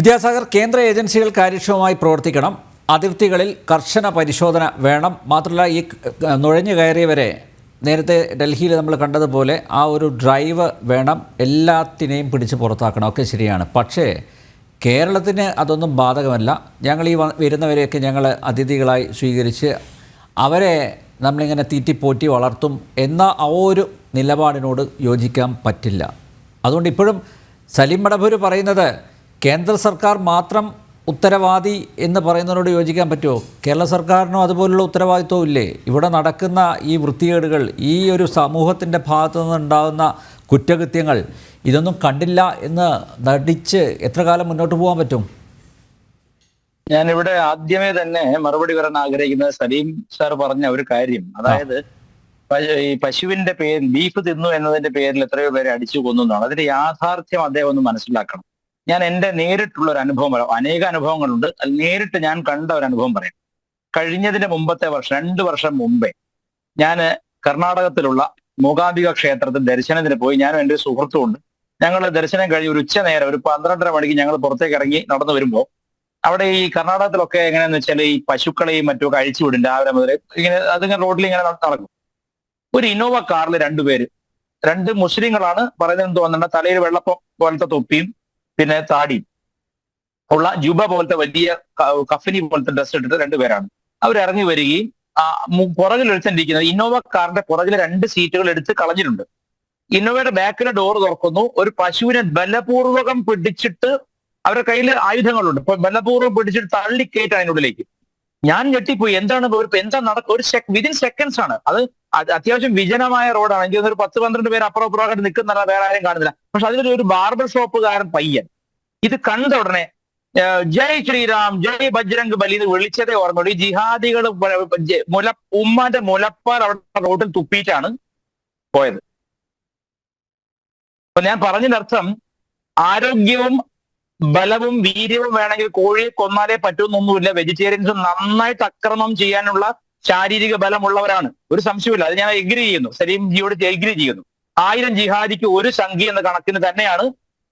വിദ്യാസാഗർ, കേന്ദ്ര ഏജൻസികൾ കാര്യക്ഷമമായി പ്രവർത്തിക്കണം. അതിർത്തികളിൽ കർശന പരിശോധന വേണം. മാത്രമല്ല, ഈ നുഴഞ്ഞു കയറിയവരെ നേരത്തെ ഡൽഹിയിൽ നമ്മൾ കണ്ടതുപോലെ ആ ഒരു ഡ്രൈവ് വേണം. എല്ലാത്തിനെയും പിടിച്ച് പുറത്താക്കണം. ഒക്കെ ശരിയാണ്. പക്ഷേ കേരളത്തിന് അതൊന്നും ബാധകമല്ല. ഞങ്ങൾ ഈ വരുന്നവരെയൊക്കെ ഞങ്ങൾ അതിഥികളായി സ്വീകരിച്ച് അവരെ നമ്മളിങ്ങനെ തീറ്റിപ്പോറ്റി വളർത്തും എന്ന ആ ഒരു നിലപാടിനോട് യോജിക്കാൻ പറ്റില്ല. അതുകൊണ്ട് ഇപ്പോഴും സലീം മടവൂര് പറയുന്നത് കേന്ദ്ര സർക്കാർ മാത്രം ഉത്തരവാദി എന്ന് പറയുന്നതിനോട് യോജിക്കാൻ പറ്റുമോ? കേരള സർക്കാരിനും അതുപോലുള്ള ഉത്തരവാദിത്വം ഇല്ലേ? ഇവിടെ നടക്കുന്ന ഈ വൃത്തികേടുകൾ, ഈ ഒരു സമൂഹത്തിൻ്റെ ഭാഗത്തു നിന്നുണ്ടാകുന്ന കുറ്റകൃത്യങ്ങൾ, ഇതൊന്നും കണ്ടില്ല എന്ന് നടിച്ച് എത്ര കാലം മുന്നോട്ട് പോകാൻ പറ്റും? ഞാനിവിടെ ആദ്യമേ തന്നെ മറുപടി പറയാൻ ആഗ്രഹിക്കുന്നത് സലീം സാർ പറഞ്ഞ ഒരു കാര്യം, അതായത് ഈ പശുവിന്റെ പേരിൽ ബീഫ് തിന്നു എന്നതിന്റെ പേരിൽ എത്രയോ പേരെ അടിച്ചു കൊന്നു എന്നാണ്. അതിന്റെ യാഥാർത്ഥ്യം അദ്ദേഹം ഒന്ന് മനസ്സിലാക്കണം. ഞാൻ എൻ്റെ നേരിട്ടുള്ള ഒരു അനുഭവം പറയാം. അനേക അനുഭവങ്ങളുണ്ട്. അത് നേരിട്ട് ഞാൻ കണ്ട ഒരു അനുഭവം പറയാം. കഴിഞ്ഞതിന്റെ മുമ്പത്തെ വർഷം, 2 വർഷം മുമ്പേ ഞാൻ കർണാടകത്തിലുള്ള മൂകാംബിക ക്ഷേത്രത്തിൽ ദർശനത്തിന് പോയി. ഞാനും എൻ്റെ സുഹൃത്തും ഉണ്ട്. ഞങ്ങൾ ദർശനം കഴിഞ്ഞ് ഒരു ഉച്ച നേരം, ഒരു 12:30 മണിക്ക് ഞങ്ങൾ പുറത്തേക്ക് ഇറങ്ങി നടന്നു വരുമ്പോൾ അവിടെ ഈ കർണാടകത്തിലൊക്കെ എങ്ങനെയാന്ന് വെച്ചാൽ ഈ പശുക്കളെയും മറ്റുമൊക്കെ അഴിച്ചു വിടും. രാവിലെ മുതൽ ഇങ്ങനെ അതിങ്ങനെ റോഡിൽ ഇങ്ങനെ നടക്കും. ഒരു ഇന്നോവ കാറിൽ 2 പേര്, 2 മുസ്ലിങ്ങളാണ്. പറയുന്നത് തോന്നുന്നുണ്ട് തലയിൽ വെള്ളപ്പം പോലത്തെ തൊപ്പിയും പിന്നെ താടിയും ഉള്ള ജുബ പോലത്തെ വലിയ കഫനി പോലത്തെ ഡ്രസ് ഇട്ടിട്ട് 2 പേരാണ്. അവരിറങ്ങി വരികയും പുറകിൽ എടുത്തിരിക്കുന്നത് ഇന്നോവ കാറിന്റെ പുറകിലെ 2 സീറ്റുകൾ എടുത്ത് കളഞ്ഞിട്ടുണ്ട്. ഇന്നോവയുടെ ബാക്കിലെ ഡോർ തുറക്കുന്നു. ഒരു പശുവിനെ ബലപൂർവകം പിടിച്ചിട്ട്, അവരുടെ കയ്യിൽ ആയുധങ്ങളുണ്ട്, ഇപ്പൊ ബലപൂർവ്വം പിടിച്ചിട്ട് തള്ളിക്കയറ്റാൻ അതിനുള്ളിലേക്ക്. ഞാൻ ഞെട്ടിപ്പോയി. എന്താ നടക്കുക? ഒരു വിതിൻ സെക്കൻഡ്സ് ആണ്. അത് അത്യാവശ്യം വിജനമായ റോഡാണ്. എനിക്ക് ഒരു 10-12 പേര് അപ്പുറം അപ്പുറമായിട്ട് നിൽക്കുന്നല്ല, വേറെ ആരും കാണുന്നില്ല. പക്ഷെ അതിലൊരു ബാർബർ ഷോപ്പുകാരൻ പയ്യൻ ഇത് കണ്ട ഉടനെ ജയ് ശ്രീറാം, ജയ് ബജ്രംഗ് ബലി എന്ന് വിളിച്ചതേ ഓർമ്മയുള്ളൂ. ഈ ജിഹാദികൾ ഉമ്മാന്റെ മുലപ്പാൽ അവിടെ റോഡിൽ തുപ്പിയിട്ടാണ് പോയത്. അപ്പൊ ഞാൻ പറഞ്ഞതിനർത്ഥം, ആരോഗ്യവും ബലവും വീര്യവും വേണമെങ്കിൽ കോഴിയെ കൊന്നാലേ പറ്റുമെന്നൊന്നുമില്ല. വെജിറ്റേറിയൻസ് നന്നായിട്ട് ആക്രമണം ചെയ്യാനുള്ള ശാരീരിക ബലമുള്ളവരാണ്, ഒരു സംശയമില്ല. അത് ഞാൻ എഗ്രി ചെയ്യുന്നു, സലീം ജിയോട് എഗ്രി ചെയ്യുന്നു. 1000 ജിഹാദിക്ക് ഒരു സംഖ്യ എന്ന കണക്കിന് തന്നെയാണ്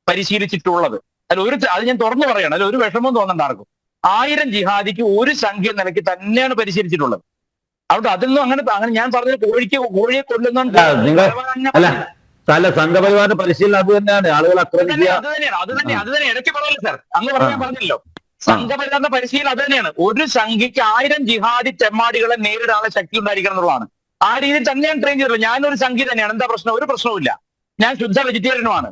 പരിശീലിച്ചിട്ടുള്ളത്. അത് ഞാൻ തുറന്നു പറയണം, അതിൽ ഒരു വിഷമവും തോന്നണ്ട ആർക്കും. 1000 ജിഹാദിക്ക് ഒരു സംഖ്യ നിലയ്ക്ക് തന്നെയാണ് പരിശീലിച്ചിട്ടുള്ളത്. അതുകൊണ്ട് അതൊന്നും അങ്ങനെ ഞാൻ പറഞ്ഞത് കോഴിയെ കൊല്ലുന്നുണ്ട് സംഘപരിവാറിന്റെ പരിശീലനം അത് തന്നെയാണ്. ആളുകൾ അത് തന്നെ ഇടയ്ക്ക് പറയല്ലോ സാർ, അങ്ങ് പറയാൻ പറഞ്ഞല്ലോ. സംഘപരിവാറിന്റെ പരിശീലനം അത് തന്നെയാണ്. ഒരു സംഖ്യക്ക് 1000 ജിഹാദി ചെമ്മാടികളെ നേരിടാനുള്ള ശക്തി ഉണ്ടായിരിക്കണം എന്നുള്ളതാണ്. ആ രീതിയിൽ തന്നെയാണ് ട്രെയിൻ ചെയ്തത്. ഞാനൊരു സംഖ്യ തന്നെയാണ്. എന്താ പ്രശ്നം? ഒരു പ്രശ്നവുമില്ല. ഞാൻ ശുദ്ധ വെജിറ്റേറിയനുമാണ്.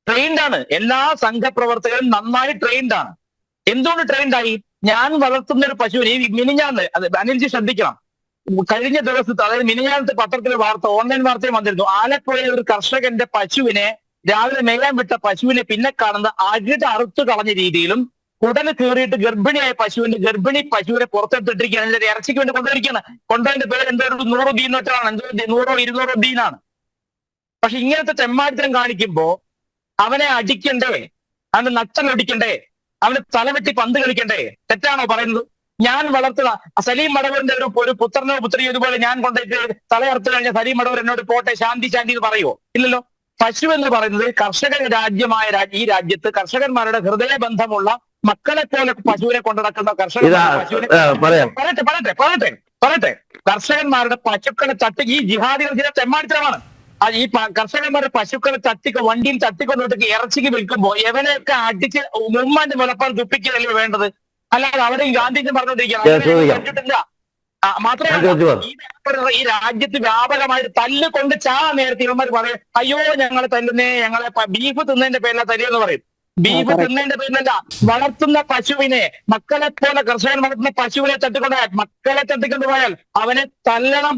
ട്രെയിൻഡ് ആണ്. എല്ലാ സംഘപ്രവർത്തകരും നന്നായി ട്രെയിൻഡ് ആണ്. എന്തുകൊണ്ട് ട്രെയിൻഡ് ആയി? ഞാൻ വളർത്തുന്ന ഒരു പശുവിനെ മിനിഞ്ഞാന്ന്, അത് അനിൽജി ശ്രദ്ധിക്കണം, കഴിഞ്ഞ ദിവസത്തെ, അതായത് മിനിഞ്ഞാന്നത്തെ പത്രത്തിലെ വാർത്ത, ഓൺലൈൻ വാർത്തയും വന്നിരുന്നു. ആലപ്പുഴയിൽ ഒരു കർഷകന്റെ പശുവിനെ, രാവിലെ മേയാൻ വിട്ട പശുവിനെ പിന്നെ കാണുന്ന അറുത്ത് കളഞ്ഞ രീതിയിലും, കുടല് കീറിയിട്ട് ഗർഭിണിയായ ഗർഭിണി പശുവിനെ പുറത്തെടുത്തിട്ടിരിക്കുകയാണ്. അതിന്റെ ഇറച്ചിക്ക് വേണ്ടി കൊണ്ടതിന്റെ പേര് എന്തോ 100 ദീൻ വെച്ചാണ്, എന്തോ 100-200 ദീനാണ്. പക്ഷെ ഇങ്ങനത്തെ ചെമ്മാടിത്തരം കാണിക്കുമ്പോ അവനെ അടിക്കണ്ടേ? അവന്റെ നട്ടലടിക്കണ്ടേ? അവന് തലവെട്ടി പന്ത് കളിക്കണ്ടേ? തെറ്റാണോ പറയുന്നത്? ഞാൻ വളർത്തുക സലീം മടവൂരിന്റെ ഒരു പുത്രനോ പുത്രിയോ ഇതുപോലെ ഞാൻ കൊണ്ടിട്ട് തലയറുത്ത് കഴിഞ്ഞ സലീം മടവൂർ എന്നോട് പോട്ടെ ശാന്തി എന്ന് പറയുമോ? ഇല്ലല്ലോ. പശു എന്ന് പറയുന്നത് കർഷക രാജ്യമായ ഈ രാജ്യത്ത് കർഷകന്മാരുടെ ഹൃദയബന്ധമുള്ള മക്കളെ പോലെ പശുവിനെ കൊണ്ടുനടക്കുന്ന പറയട്ടെ കർഷകന്മാരുടെ പശുക്കളെ തട്ടി ഈ ജിഹാദികൾ ചില തെമ്മാടിത്തരമാണ്. ഈ കർഷകന്മാരുടെ പശുക്കളെ വണ്ടിയിൽ തട്ടിക്കൊണ്ടിട്ട് ഇറച്ചിക്ക് വിൽക്കുമ്പോ എവനെയൊക്കെ അടിച്ച് ഉമ്മാന്റെ മുലപ്പാൽ തുപ്പിക്കുകയല്ലേ വേണ്ടത്? അല്ലാതെ അവിടെ ഗാന്ധിജി പറഞ്ഞോണ്ടിരിക്കുകയാണ്. മാത്രമല്ല, ഈ രാജ്യത്ത് വ്യാപകമായിട്ട് തല്ല് കൊണ്ട് നേരത്തെ ഇവന്മാർ പറയും, അയ്യോ ഞങ്ങളെ തല്ലുന്നേ, ഞങ്ങളെ ബീഫ് തിന്നതിന്റെ പേരില തല്ലിയെന്ന് പറയും. ബീഫ് തിന്നതിന്റെ പേരിലല്ല, വളർത്തുന്ന പശുവിനെ, മക്കളെ പോലെ കർഷകൻ വളർത്തുന്ന പശുവിനെ തട്ടിക്കൊണ്ടുപോയാൽ, മക്കളെ തട്ടിക്കൊണ്ടുപോയാൽ അവനെ തല്ലണം.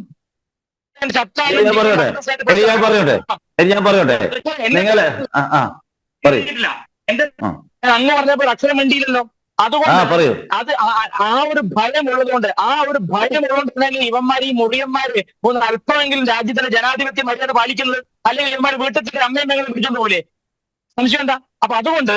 അങ്ങ് പറഞ്ഞപ്പോൾ അക്ഷരം വേണ്ടിയില്ലല്ലോ. അതുകൊണ്ട് ആ ഒരു ഭയം ഉള്ളതുകൊണ്ട് തന്നെ ഇവന്മാർ, ഈ മുറിയന്മാര് ഒന്ന് അല്പമെങ്കിലും രാജ്യത്തിന്റെ ജനാധിപത്യ മര്യാദ പാലിക്കുന്നത്. അല്ലെങ്കിൽ ഇവന്മാർ വീട്ടിൽ അമ്മയും മകളും പിടിച്ചോണ്ട് പോലെ സംശയം എന്താ? അപ്പൊ അതുകൊണ്ട്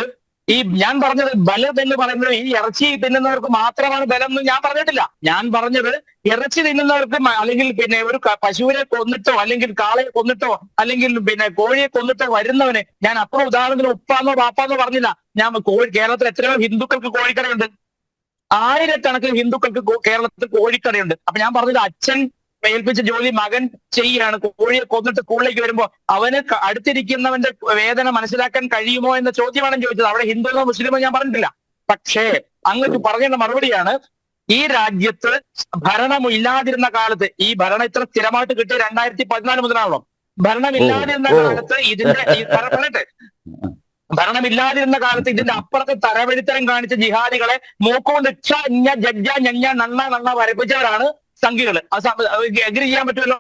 ഈ ഞാൻ പറഞ്ഞത് ബലം എന്ന് പറയുന്നത് ഈ ഇറച്ചി തിന്നുന്നവർക്ക് മാത്രമാണ് ബലം എന്ന് ഞാൻ പറഞ്ഞിട്ടില്ല. ഞാൻ പറഞ്ഞത് ഇറച്ചി തിന്നുന്നവർക്ക് അല്ലെങ്കിൽ പിന്നെ ഒരു പശുവിനെ കൊന്നിട്ടോ അല്ലെങ്കിൽ കാളയെ കൊന്നിട്ടോ അല്ലെങ്കിൽ പിന്നെ കോഴിയെ കൊന്നിട്ടോ വരുന്നവന് ഞാൻ അത്ര ഉദാഹരണത്തിന് ഉപ്പാന്നോ പാപ്പാന്നോ പറഞ്ഞില്ല. ഞാൻ കേരളത്തിൽ എത്രയോ ഹിന്ദുക്കൾക്ക് കോഴിക്കടയുണ്ട്, ആയിരക്കണക്കിന് ഹിന്ദുക്കൾക്ക് കേരളത്തിൽ കോഴിക്കടയുണ്ട്. അപ്പൊ ഞാൻ പറഞ്ഞത് അച്ഛൻ ഏൽപ്പിച്ച ജോലി മകൻ ചെയ്യുകയാണ്. കോഴിയെ കൊന്നിട്ട് സ്കൂളിലേക്ക് വരുമ്പോ അവന് അടുത്തിരിക്കുന്നവന്റെ വേദന മനസ്സിലാക്കാൻ കഴിയുമോ എന്ന ചോദ്യമാണ് ചോദിച്ചത്. അവിടെ ഹിന്ദുവോ മുസ്ലിമോ ഞാൻ പറഞ്ഞിട്ടില്ല. പക്ഷേ അങ്ങ് പറഞ്ഞ മറുപടിയാണ്, ഈ രാജ്യത്ത് ഭരണം ഇല്ലാതിരുന്ന കാലത്ത്, ഈ ഭരണം ഇത്ര സ്ഥിരമായിട്ട് കിട്ടിയ 2014 മുതലാണല്ലോ, ഭരണമില്ലാതിരുന്ന കാലത്ത് പറയട്ടെ, ഭരണമില്ലാതിരുന്ന കാലത്ത് ഇതിന്റെ അപ്പുറത്തെ തരവെടുത്തരം കാണിച്ച ജിഹാദികളെ മൂക്കുകൊണ്ട് നണ്ണ വരപ്പിച്ചവരാണ് സംഘികള്. അഗ്രി ചെയ്യാൻ പറ്റുമല്ലോ?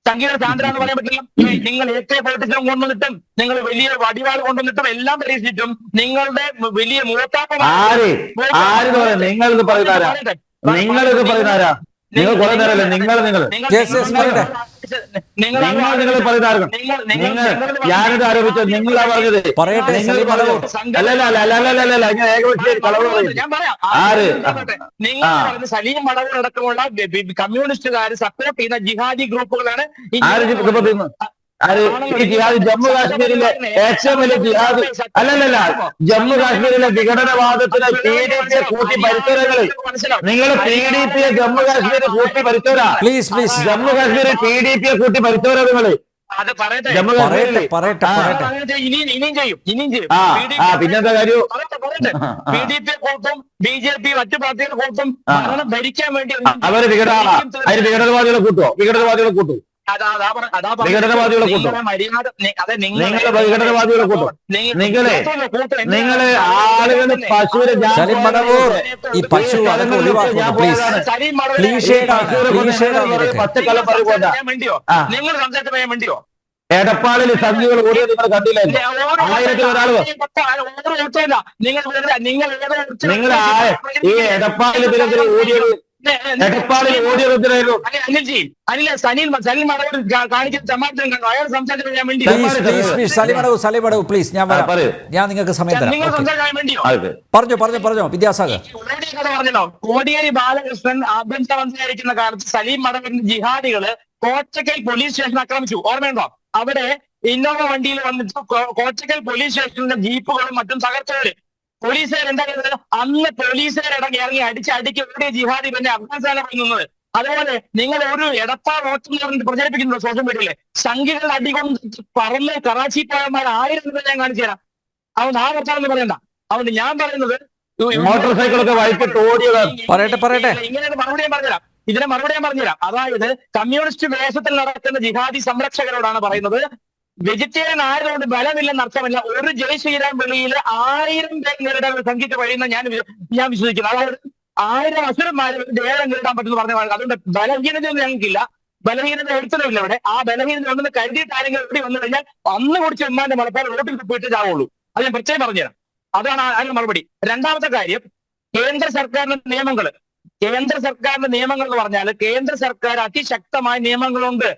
സംഘികൾ സാന്ദ്രാന്ന് പറയാൻ പറ്റില്ല. നിങ്ങൾ ഏറ്റവും പൊളിറ്റിക്സും കൊണ്ടുവന്നിട്ടും നിങ്ങൾ വലിയ വടിവാൾ കൊണ്ടുവന്നിട്ടും എല്ലാം പരീക്ഷിച്ചിട്ടും നിങ്ങളുടെ വലിയ നിങ്ങളിത് പറയുന്നാരാ? നിങ്ങൾ കുറെ നേരമല്ലേ നിങ്ങൾ ഞാനിത് ആരോപിച്ചത് നിങ്ങളാ പറഞ്ഞത്. ആര് സലീം മടവൂർ അടക്കമുള്ള കമ്മ്യൂണിസ്റ്റുകാർ സപ്പോർട്ട് ചെയ്യുന്ന ജിഹാദി ഗ്രൂപ്പുകളാണ് ഈ ജിഹാദ് ജമ്മു കാശ്മീരിലെ ഏറ്റവും വലിയ ജിഹാദ് അല്ലല്ല, ജമ്മു കാശ്മീരിലെ വിഘടനവാദത്തിന് PDP കൂട്ടി പരിസരങ്ങളിൽ നിങ്ങൾ PDP ജമ്മു കാശ്മീർ കൂട്ടി പരിസര ജമ്മു കാശ്മീരിൽ PDP കൂട്ടി പരിസര നിങ്ങള് അത് പറയട്ടെ, ജമ്മു കാശ്മീരിൽ ഇനിയും ചെയ്യും. പിന്നെന്താ കാര്യം? PDP കൂട്ടും BJP മറ്റു പാർട്ടികൾ കൂട്ടും ഭരണം ഭരിക്കാൻ വേണ്ടി അവര് വിഘടനവാദികളെ കൂട്ടുവോ? വിഘടനവാദികളെ കൂട്ടും. വിഘടനവാദികളെ കൂട്ടും. നിങ്ങളെ വിഘടനവാദികളെ കൂട്ടും. നിങ്ങള് ആളുകൾ പശുവിനെ പച്ചക്കള്ളം പറയുമ്പോഴാ നിങ്ങൾ സംസാരിച്ച് പറയാൻ വേണ്ടിയോ? എടപ്പാളിൽ സംഘികൾ ഓടിയ നിങ്ങൾ കണ്ടില്ലായിരുന്നു. 1000 ഒരാൾ നിങ്ങൾ ഈ എടപ്പാളിൽ ഓടിയത് എടപ്പാളിൽ ഓടിയതെന്തിനായിരുന്നു? സലീം മടവൂർ കാണിക്കുന്ന സമാധാനം കണ്ടോ? അയാൾ സംസാരിച്ച് പറയാൻ വേണ്ടി പ്ലീസ് ഞാൻ നിങ്ങൾക്ക് സമയം തരാം. നിങ്ങൾ സംസാരിക്കാൻ വേണ്ടിയോ? പറഞ്ഞോ വിദ്യാസാഗർ. പറഞ്ഞല്ലോ, കോടിയേരി ബാലകൃഷ്ണൻ ആഭ്യന്തര സംസാരിക്കുന്ന കാലത്ത് സലീം മടവൂരിന്റെ ജിഹാദികള് കോട്ടക്കൽ പോലീസ് സ്റ്റേഷൻ ആക്രമിച്ചു. ഓർമ്മയുണ്ടോ? അവിടെ ഇന്നോവ വണ്ടിയിൽ വന്നിട്ട് കോട്ടക്കൽ പോലീസ് സ്റ്റേഷനിലെ ജീപ്പുകളും മറ്റും തകർച്ചവര്. പോലീസുകാർ എന്താ ചെയ്തത്? അന്ന് പോലീസുകാർ ഇറങ്ങി അടിക്ക് ഓടിയ ജിഹാദി പിന്നെ അഫ്ഗാനിസ്ഥാനിൽ പോയി നിന്നത്. അതുപോലെ നിങ്ങൾ ഒരു എടപ്പാ വോട്ട് എന്ന് പറഞ്ഞിട്ട് പ്രചരിപ്പിക്കുന്നത് സോഷ്യൽ മീഡിയയിലെ സംഘികളുടെ അടികൊണ്ട് പറന്ന് കറാച്ചി പോയമാർ 1000 രൂപ ഞാൻ കാണിച്ചു തരാം. അതുകൊണ്ട് ആ വർത്താനം പറയണ്ട. അതുകൊണ്ട് ഞാൻ പറയുന്നത് മോട്ടോർ സൈക്കിളൊക്കെ വൈകിട്ട് ഓടിയതാണ്. ഇങ്ങനെ മറുപടി ഞാൻ പറഞ്ഞുതരാം. ഇതിനെ മറുപടി ഞാൻ പറഞ്ഞുതരാം. അതായത് കമ്മ്യൂണിസ്റ്റ് വേഷത്തിൽ നടക്കുന്ന ജിഹാദി സംരക്ഷകരോടാണ് പറയുന്നത്, വെജിറ്റേറിയൻ ആയതുകൊണ്ട് ബലമില്ലെന്ന് അർത്ഥമല്ല. ഒരു ജയ് ശ്രീരാം വെളിയിൽ 1000 പേർ നേരിടാൻ സംഖ്യക്ക് കഴിയുന്ന ഞാൻ വിശ്വസിക്കുന്നു. അതായത് 1000 അസുരന്മാരെ ഏറെ നേരിടാൻ പറ്റുമെന്ന് പറഞ്ഞ. അതുകൊണ്ട് ബലഹീനതയൊന്നും ഞങ്ങൾക്കില്ല, ബലഹീനത എടുത്തതുമില്ല. ഇവിടെ ആ ബലഹീനത ഉണ്ടെന്ന് കരുതിയിട്ട് ആരെങ്കിലും ഇവിടെ വന്നു കഴിഞ്ഞാൽ അന്ന് കുടിച്ച് ഉമ്മാന്റെ മുളപ്പാൽ റോട്ടിൽ പോയിട്ട് ചാവുള്ളൂ. അത് ഞാൻ പ്രത്യേകം പറഞ്ഞുതരാം. അതാണ് അതിന് മറുപടി. രണ്ടാമത്തെ കാര്യം, കേന്ദ്ര സർക്കാരിന്റെ നിയമങ്ങൾ എന്ന് പറഞ്ഞാൽ കേന്ദ്ര സർക്കാർ അതിശക്തമായ നിയമങ്ങളുണ്ട്.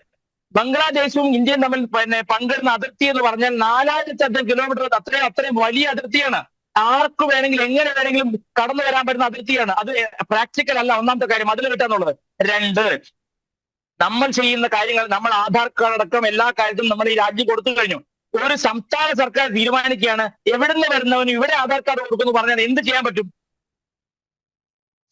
ബംഗ്ലാദേശും ഇന്ത്യയും തമ്മിൽ പങ്കിടുന്ന അതിർത്തി എന്ന് പറഞ്ഞാൽ 4000 കിലോമീറ്റർ. അത്രയും വലിയ അതിർത്തിയാണ്. ആർക്ക് വേണമെങ്കിലും എങ്ങനെ വേണമെങ്കിലും കടന്നു വരാൻ പറ്റുന്ന അതിർത്തിയാണ്. അത് പ്രാക്ടിക്കൽ അല്ല. ഒന്നാമത്തെ കാര്യം അതിൽ കിട്ടാന്നുള്ളത്. 2, നമ്മൾ ചെയ്യുന്ന കാര്യങ്ങൾ, നമ്മൾ ആധാർ കാർഡ് അടക്കം എല്ലാ കാര്യത്തിലും നമ്മൾ ഈ രാജ്യം കൊടുത്തു കഴിഞ്ഞു. ഒരു സംസ്ഥാന സർക്കാർ തീരുമാനിക്കുകയാണ് എവിടുന്ന് വരുന്നവന് ഇവിടെ ആധാർ കാർഡ് കൊടുക്കുന്നു പറഞ്ഞാൽ എന്ത് ചെയ്യാൻ പറ്റും?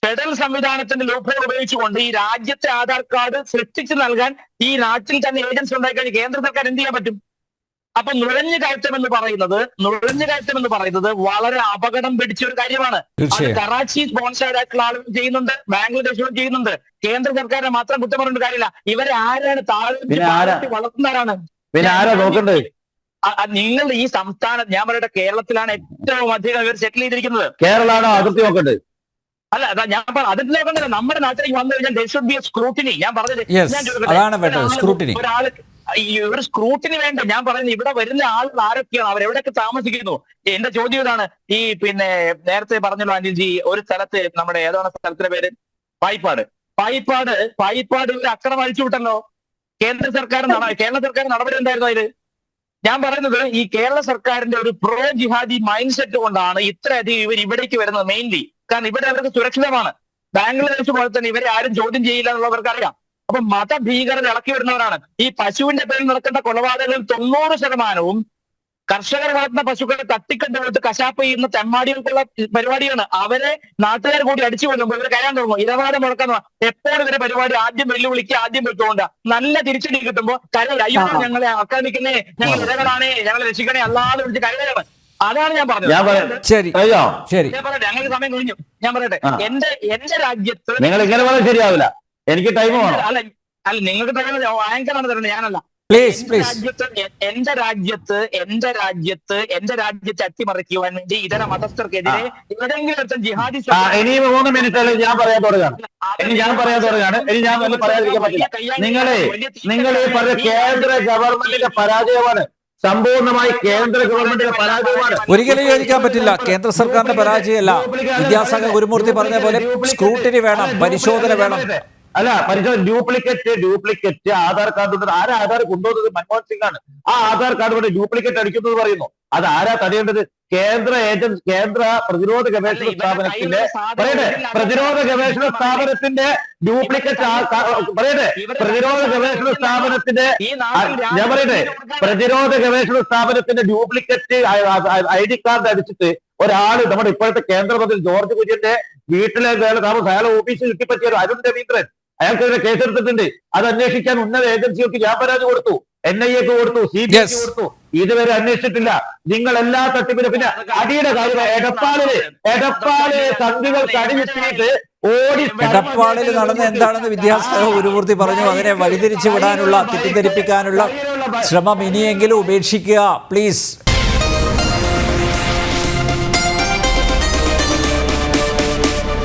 ഫെഡറൽ സംവിധാനത്തിന്റെ ലൂപ്ഹോൾ ഉപയോഗിച്ചുകൊണ്ട് ഈ രാജ്യത്തെ ആധാർ കാർഡ് സൃഷ്ടിച്ചു നൽകാൻ ഈ നാട്ടിൽ തന്നെ ഏജൻസി ഉണ്ടായിക്കഴിഞ്ഞ് കേന്ദ്ര സർക്കാർ എന്ത് ചെയ്യാൻ പറ്റും? അപ്പൊ നുഴഞ്ഞുകയറ്റം എന്ന് പറയുന്നത് വളരെ അപകടം പിടിച്ച ഒരു കാര്യമാണ്. അത് കറാച്ചി സ്പോൺസേർഡ് ആയിട്ടുള്ള ആളുകൾ ചെയ്യുന്നുണ്ട്, ബാംഗ്ലാദേശിലും ചെയ്യുന്നുണ്ട്. കേന്ദ്ര സർക്കാരിനെ മാത്രം കുറ്റം പറഞ്ഞിട്ട് കാര്യമില്ല. ഇവരെ ആരാണ് താഴ്ത്തി വളർത്തുന്നവരാണ്. നിങ്ങൾ ഈ സംസ്ഥാനം, ഞാൻ പറയട്ടെ, കേരളത്തിലാണ് ഏറ്റവും അധികം ഇവർ സെറ്റിൽ ചെയ്തിരിക്കുന്നത്. കേരളമാണോ അതിർത്തി നോക്കണ്ടേ? അല്ല, ഞാൻ അതിർത്തി നോക്കണ്ടേ? നമ്മുടെ നാട്ടിലേക്ക് വന്നു കഴിഞ്ഞാൽ there should be a scrutiny. ഞാൻ പറഞ്ഞത് ഒരാള് ഒരു സ്ക്രൂട്ടിനി വേണ്ട. ഞാൻ പറയുന്നത് ഇവിടെ വരുന്ന ആളുകൾ ആരൊക്കെയാണ്, അവരെവിടെയൊക്കെ താമസിക്കുന്നു. എന്റെ ചോദ്യം ഇതാണ്. ഈ നേരത്തെ പറഞ്ഞല്ലോ അനിൽജി, ഒരു സ്ഥലത്ത് നമ്മുടെ ഏതാണ് സ്ഥലത്തിന്റെ പേര്? പായിപ്പാട് ഒരു അക്രമം അഴിച്ചു വിട്ടല്ലോ. കേരള സർക്കാർ നടപടി എന്തായിരുന്നു അതില്? ഞാൻ പറയുന്നത് ഈ കേരള സർക്കാരിന്റെ ഒരു പ്രോ ജിഹാദി മൈൻഡ് സെറ്റ് കൊണ്ടാണ് ഇത്രയധികം ഇവർ ഇവിടേക്ക് വരുന്നത്. മെയിൻലി കാരണം ഇവിടെ അവർക്ക് സുരക്ഷിതമാണ്. ബാംഗ്ലാദേശ് പോലെ തന്നെ ഇവരെ ആരും ചോദ്യം ചെയ്യില്ല എന്നുള്ളവർക്ക് അറിയാം. അപ്പൊ മതഭീകരത ഇളക്കി വരുന്നവരാണ്. ഈ പശുവിന്റെ പേരിൽ നടക്കുന്ന കൊലപാതകങ്ങളിൽ 90% കർഷകർ വളർത്തുന്ന പശുക്കളെ തട്ടിക്കണ്ടുകൊടുത്ത് കശാപ്പ് ചെയ്യുന്ന തെമ്മാടികൾക്കുള്ള പരിപാടിയാണ്. അവരെ നാട്ടുകാർ കൂടി അടിച്ചു കൊല്ലുമ്പോൾ ഇവർ കയറാൻ തുടങ്ങും. ഇരവാദം മുടക്കുന്ന എപ്പോഴും ഇവരെ പരിപാടി ആദ്യം വെല്ലുവിളിക്കുക, ആദ്യം വെട്ടുകൊണ്ട നല്ല തിരിച്ചടി കിട്ടുമ്പോൾ കരയിൽ അയ്യോ ഞങ്ങളെ ആക്രമിക്കുന്നേ, ഞങ്ങൾ ഇരകളാണേ, ഞങ്ങളെ രക്ഷിക്കണേ അല്ലാതെ വിളിച്ച് കരയാണ്. അതാണ് ഞാൻ പറഞ്ഞത്. ശരി ശരി ഞാൻ പറയട്ടെ, ഞങ്ങൾക്ക് സമയം കഴിഞ്ഞു. ഞാൻ പറയട്ടെ, എന്റെ രാജ്യത്ത് നിങ്ങൾ ഇങ്ങനെ പറഞ്ഞാൽ ശരിയാവില്ല. എനിക്ക് ടൈം വേണം. അല്ല നിങ്ങൾക്ക് ഭയങ്കരമാണ് തരുന്നത്, ഞാനല്ല. എന്റെ രാജ്യത്ത് അട്ടിമറിക്കുവാൻ വേണ്ടി ഇതര മതസ്ഥർക്കെതിരെ ഏതെങ്കിലും ജിഹാദി ഇനി 3 മിനിറ്റ് ഞാൻ പറയാൻ തുടങ്ങാണ്. ഇനി ഞാൻ പറയാതിരിക്കാൻ പറ്റില്ല. നിങ്ങൾ ഈ പറഞ്ഞ കേന്ദ്ര ഗവൺമെന്റിന്റെ പരാജയമാണ്. സമ്പൂർണ്ണമായി കേന്ദ്ര ഗവൺമെന്റിന്റെ പരാജയമാണ്. ഒരിക്കലും യോജിക്കാൻ പറ്റില്ല. കേന്ദ്ര സർക്കാരിന്റെ പരാജയമല്ല. വിദ്യാസാഗർ ഗുരുമൂർത്തി പറഞ്ഞ പോലെ സ്ക്രൂട്ടിനി വേണം, പരിശോധന വേണം. അല്ല, പരിശോധന ഡ്യൂപ്ലിക്കേറ്റ് ആധാർ കാർഡ് ഉണ്ട്. ആരാ ആധാർ കൊണ്ടുവന്നത്? മൻമോഹൻ സിംഗ് ആണ്. ആ ആധാർ കാർഡ് കൊണ്ട് ഡ്യൂപ്ലിക്കേറ്റ് അടിക്കുന്നത് പറയുന്നു. അത് ആരാ തടയേണ്ടത്? കേന്ദ്ര പ്രതിരോധ ഗവേഷണ സ്ഥാപനത്തിന്റെ പ്രതിരോധ ഗവേഷണ സ്ഥാപനത്തിന്റെ ഡ്യൂപ്ലിക്കേറ്റ് പ്രതിരോധ ഗവേഷണ സ്ഥാപനത്തിന്റെ ഡ്യൂപ്ലിക്കേറ്റ് ID കാർഡ് അടിച്ചിട്ട് ഒരാള് നമ്മുടെ ഇപ്പോഴത്തെ കേന്ദ്രമന്ത്രി ജോർജ് കുര്യന്റെ വീട്ടിലെ താമസം അയാളെ ഓഫീസിൽ ചുറ്റിപ്പറ്റിയത് അരുൺ രവീന്ദ്രൻ, അയാൾക്കെതിരെ കേസെടുത്തിട്ടുണ്ട്. അത് അന്വേഷിക്കാൻ ഉന്നത ഏജൻസികൾക്ക് ഞാൻ പരാതി കൊടുത്തു, NIA-ക്ക് കൊടുത്തു, CBIക്ക് കൊടുത്തു. ഇതുവരെ അന്വേഷിച്ചിട്ടില്ല. നിങ്ങൾ എല്ലാ തട്ടിപ്പിനും പിന്നെ അടിയുടെ കാര്യം എടപ്പാളിലെ സന്ധികൾക്ക് അടിവെച്ചിട്ട് എടപ്പാളിൽ നടന്ന എന്താണെന്ന് വിദ്യാസാഗർ ഗുരുമൂർത്തി പറഞ്ഞു. അതിനെ വഴിതിരിച്ചു വിടാനുള്ള, തെറ്റിദ്ധരിപ്പിക്കാനുള്ള ശ്രമം ഇനിയെങ്കിലും ഉപേക്ഷിക്കുക പ്ലീസ്.